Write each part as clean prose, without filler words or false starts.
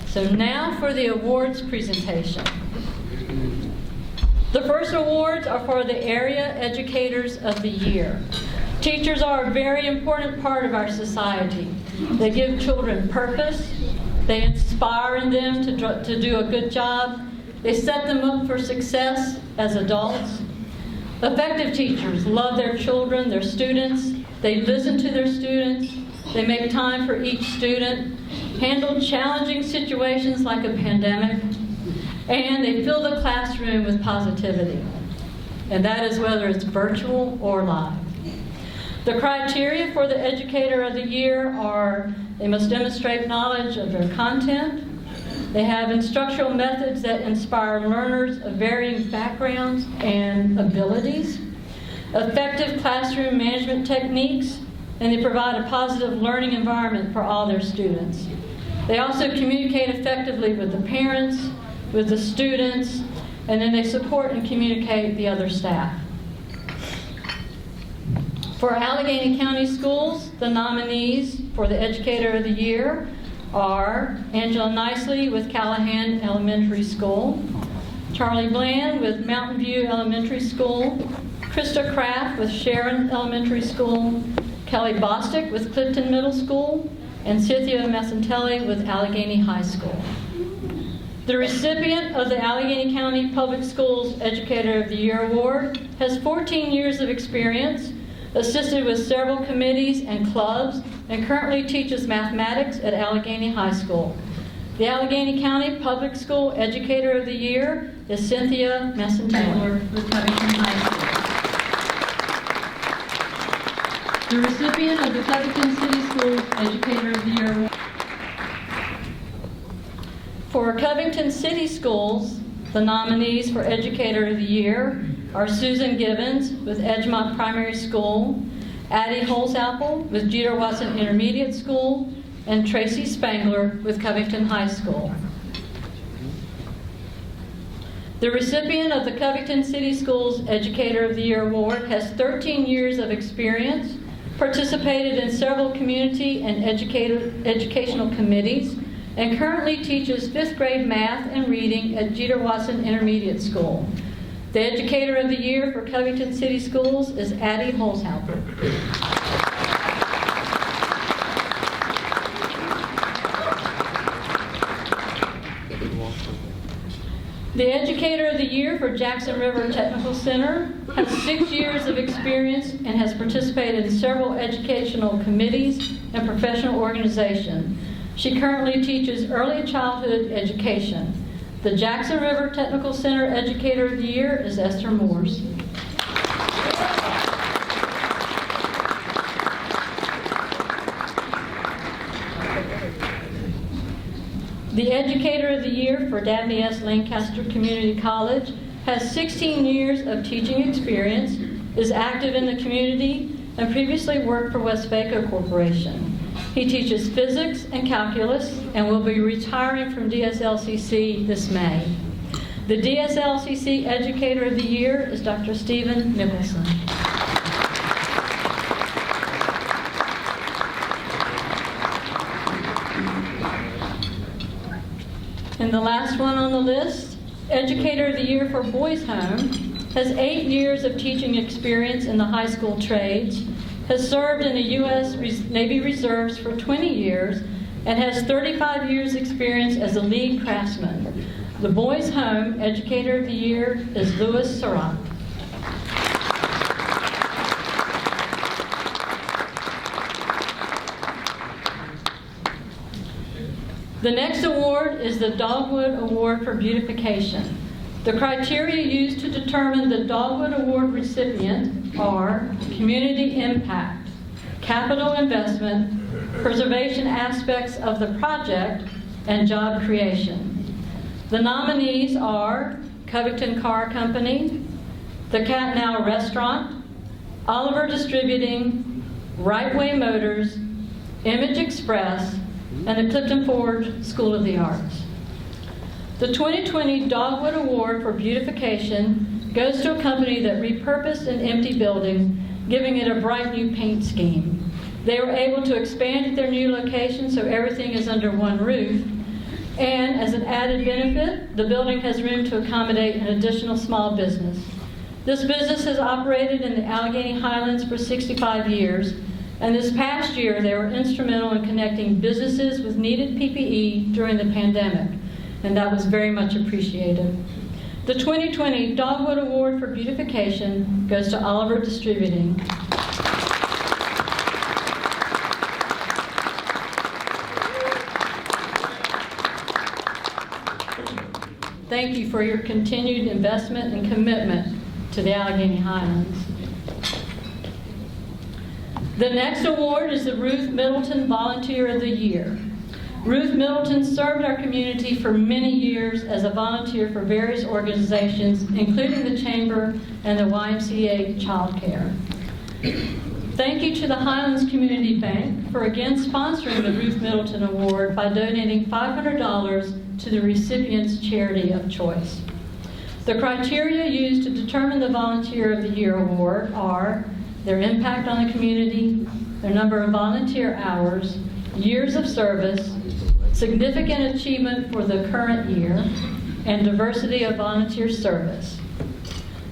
So now for the awards presentation. The first awards are for the Area Educators of the Year. Teachers are a very important part of our society. They give children purpose. They inspire in them to do a good job. They set them up for success as adults. Effective teachers love their children, their students. They listen to their students. They make time for each student, handle challenging situations like a pandemic, and they fill the classroom with positivity. And that is whether it's virtual or live. The criteria for the Educator of the Year are they must demonstrate knowledge of their content. They have instructional methods that inspire learners of varying backgrounds and abilities, effective classroom management techniques, and they provide a positive learning environment for all their students. They also communicate effectively with the parents, with the students, and then they support and communicate the other staff. For Alleghany County Schools, the nominees for the Educator of the Year are Angela Nicely with Callahan Elementary School, Charlie Bland with Mountain View Elementary School, Krista Kraft with Sharon Elementary School, Kelly Bostick with Clifton Middle School, and Cynthia Massantelli with Alleghany High School. The recipient of the Alleghany County Public Schools Educator of the Year Award has 14 years of experience, assisted with several committees and clubs, and currently teaches mathematics at Alleghany High School. The Alleghany County Public School Educator of the Year is Cynthia Massantelli with Covington High School. The recipient of the Covington City Schools Educator of the Year Award. For Covington City Schools, the nominees for Educator of the Year are Susan Gibbons with Edgemont Primary School, Addie Holzapfel with Jeter Watson Intermediate School, and Tracy Spangler with Covington High School. The recipient of the Covington City Schools Educator of the Year Award has 13 years of experience, participated in several community and educational committees, and currently teaches 5th grade math and reading at Jeter Watson Intermediate School. The Educator of the Year for Covington City Schools is Addie Holzhauer. The Educator of the Year for Jackson River Technical Center has 6 years of experience and has participated in several educational committees and professional organizations. She currently teaches early childhood education. The Jackson River Technical Center Educator of the Year is Esther Morse. The Educator of the Year for Dabney S. Lancaster Community College has 16 years of teaching experience, is active in the community, and previously worked for Westvaco Corporation. He teaches physics and calculus and will be retiring from DSLCC this May. The DSLCC Educator of the Year is Dr. Stephen Nicholson. And the last one on the list, Educator of the Year for Boys Home, has 8 years of teaching experience in the high school trades, has served in the U.S. Navy Reserves for 20 years, and has 35 years experience as a lead craftsman. The Boys Home Educator of the Year is Louis Surratt. The next award is the Dogwood Award for Beautification. The criteria used to determine the Dogwood Award recipient are community impact, capital investment, preservation aspects of the project, and job creation. The nominees are Covington Car Company, the Cat Now Restaurant, Oliver Distributing, Right Way Motors, Image Express, and the Clifton Ford School of the Arts. The 2020 Dogwood Award for Beautification goes to a company that repurposed an empty building, giving it a bright new paint scheme. They were able to expand their new location so everything is under one roof, And as an added benefit, the building has room to accommodate an additional small business. This business has operated in the Alleghany Highlands for 65 years, and this past year they were instrumental in connecting businesses with needed PPE during the pandemic, and that was very much appreciated. The 2020 Dogwood Award for Beautification goes to Oliver Distributing. Thank you for your continued investment and commitment to the Alleghany Highlands. The next award is the Ruth Middleton Volunteer of the Year. Ruth Middleton served our community for many years as a volunteer for various organizations, including the Chamber and the YMCA Child Care. Thank you to the Highlands Community Bank for again sponsoring the Ruth Middleton Award by donating $500 to the recipient's charity of choice. The criteria used to determine the Volunteer of the Year award are their impact on the community, their number of volunteer hours, years of service, significant achievement for the current year, and diversity of volunteer service.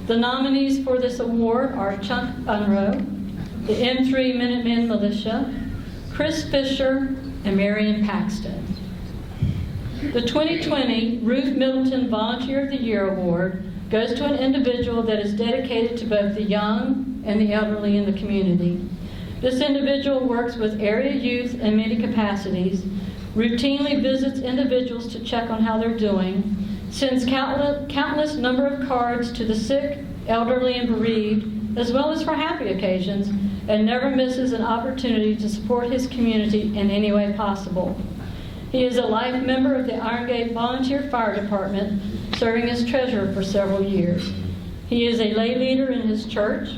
The nominees for this award are Chuck Unroe, the M3 Minutemen Militia, Chris Fisher, and Marion Paxton. The 2020 Ruth Middleton Volunteer of the Year Award goes to an individual that is dedicated to both the young and the elderly in the community. This individual works with area youth in many capacities, routinely visits individuals to check on how they're doing, sends countless number of cards to the sick, elderly, and bereaved, as well as for happy occasions, and never misses an opportunity to support his community in any way possible. He is a life member of the Iron Gate Volunteer Fire Department, serving as treasurer for several years. He is a lay leader in his church.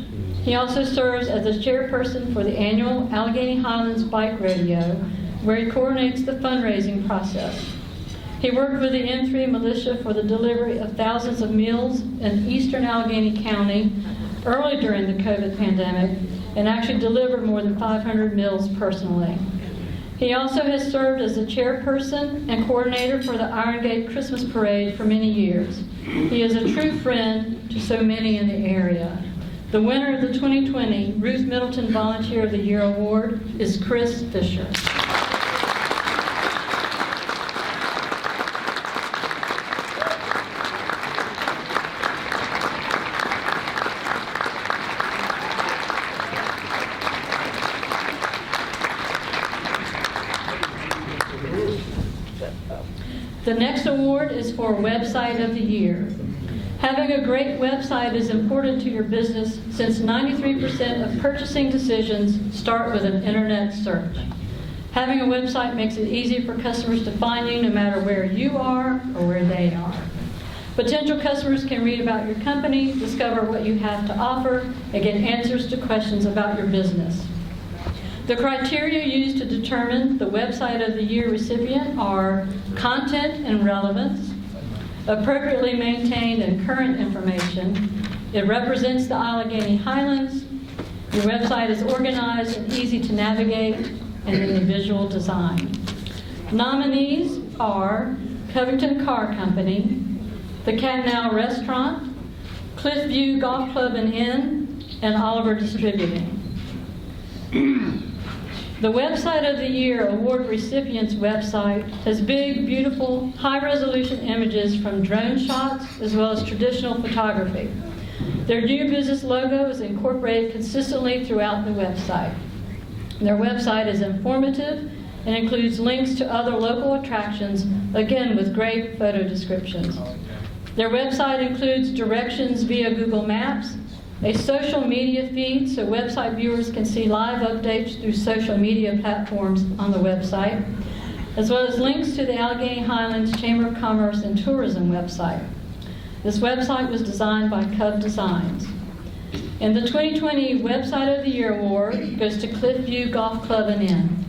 He also serves as the chairperson for the annual Alleghany Highlands Bike Rodeo, where he coordinates the fundraising process. He worked with the M3 Militia for the delivery of thousands of meals in eastern Alleghany County early during the COVID pandemic, and actually delivered more than 500 meals personally. He also has served as the chairperson and coordinator for the Iron Gate Christmas Parade for many years. He is a true friend to so many in the area. The winner of the 2020 Ruth Middleton Volunteer of the Year Award is Chris Fisher. The next award is for Website of the Year. Having a great website is important to your business since 93% of purchasing decisions start with an internet search. Having a website makes it easy for customers to find you no matter where you are or where they are. Potential customers can read about your company, discover what you have to offer, and get answers to questions about your business. The criteria used to determine the Website of the Year recipient are content and relevance, appropriately maintained and current information, it represents the Alleghany Highlands, your website is organized and easy to navigate, and then the visual design. Nominees are Covington Car Company, the Cat and Owl Restaurant, Cliffview Golf Club and Inn, and Oliver Distributing. The Website of the Year award recipient's website has big, beautiful, high-resolution images from drone shots as well as traditional photography. Their new business logo is incorporated consistently throughout the website. Their website is informative and includes links to other local attractions, again with great photo descriptions. Their website includes directions via Google Maps, a social media feed so website viewers can see live updates through social media platforms on the website, as well as links to the Alleghany Highlands Chamber of Commerce and Tourism website. This website was designed by Cub Designs. And the 2020 Website of the Year Award goes to Cliffview Golf Club and Inn.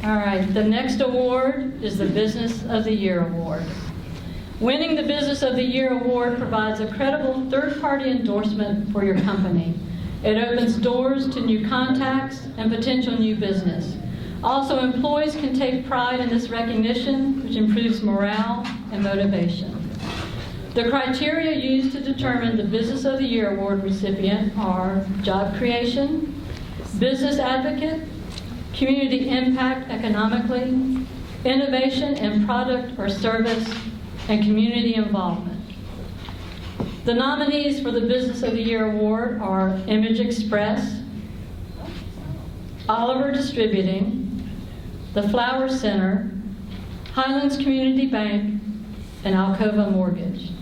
All right, the next award is the Business of the Year Award. Winning the Business of the Year award provides a credible third-party endorsement for your company. It opens doors to new contacts and potential new business. Also, employees can take pride in this recognition, which improves morale and motivation. The criteria used to determine the Business of the Year award recipient are job creation, business advocate, community impact economically, innovation in product or service, and community involvement. The nominees for the Business of the Year award are Image Express, Oliver Distributing, the Flower Center, Highlands Community Bank, and Alcova Mortgage.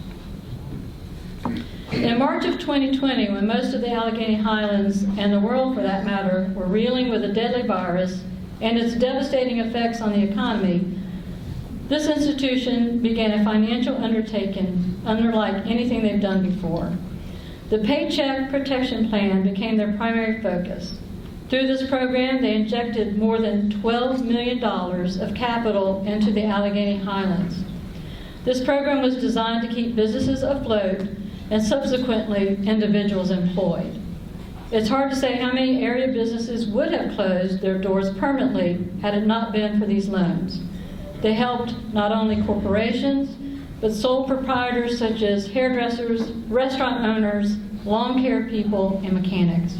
In March of 2020, when most of the Alleghany Highlands, and the world for that matter, were reeling with a deadly virus and its devastating effects on the economy, this institution began a financial undertaking unlike anything they've done before. The Paycheck Protection Plan became their primary focus. Through this program, they injected more than $12 million of capital into the Alleghany Highlands. This program was designed to keep businesses afloat and subsequently individuals employed. It's hard to say how many area businesses would have closed their doors permanently had it not been for these loans. They helped not only corporations, but sole proprietors such as hairdressers, restaurant owners, lawn care people, and mechanics.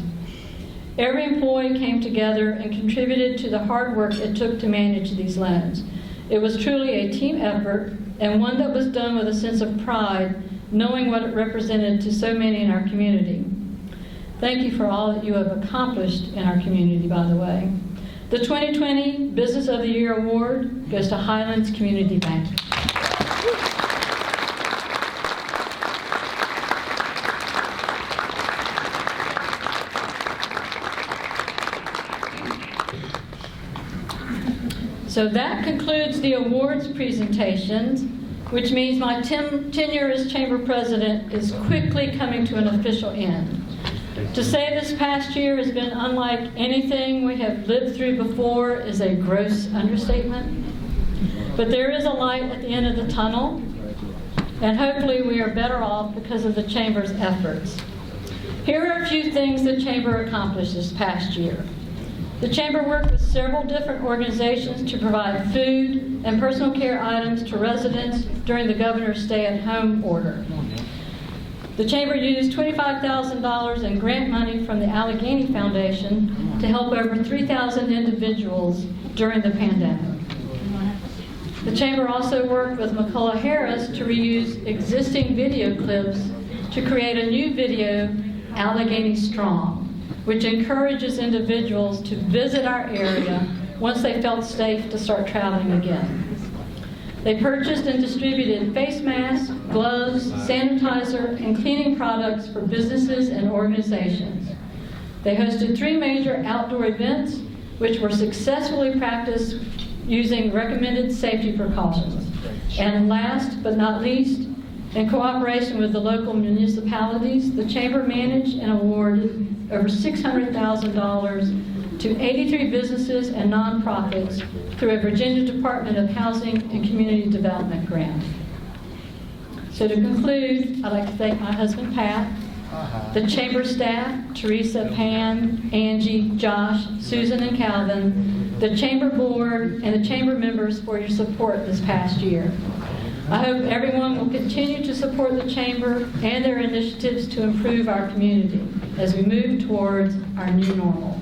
Every employee came together and contributed to the hard work it took to manage these loans. It was truly a team effort, and one that was done with a sense of pride, knowing what it represented to so many in our community. Thank you for all that you have accomplished in our community, by the way. The 2020 Business of the Year award goes to Highlands Community Bank. So that concludes the awards presentations, which means my tenure as Chamber President is quickly coming to an official end. To say this past year has been unlike anything we have lived through before is a gross understatement. But there is a light at the end of the tunnel, and hopefully we are better off because of the Chamber's efforts. Here are a few things the Chamber accomplished this past year. The Chamber worked with several different organizations to provide food and personal care items to residents during the governor's stay-at-home order. The Chamber used $25,000 in grant money from the Alleghany Foundation to help over 3,000 individuals during the pandemic. The Chamber also worked with McCullough Harris to reuse existing video clips to create a new video, Alleghany Strong, which encourages individuals to visit our area once they felt safe to start traveling again. They purchased and distributed face masks, gloves, sanitizer, and cleaning products for businesses and organizations. They hosted 3 major outdoor events, which were successfully practiced using recommended safety precautions. And last but not least, in cooperation with the local municipalities, the Chamber managed and awarded over $600,000 to 83 businesses and nonprofits through a Virginia Department of Housing and Community Development grant. So to conclude, I'd like to thank my husband, Pat, the Chamber staff, Teresa, Pam, Angie, Josh, Susan, and Calvin, the Chamber Board, and the Chamber members for your support this past year. I hope everyone will continue to support the Chamber and their initiatives to improve our community as we move towards our new normal.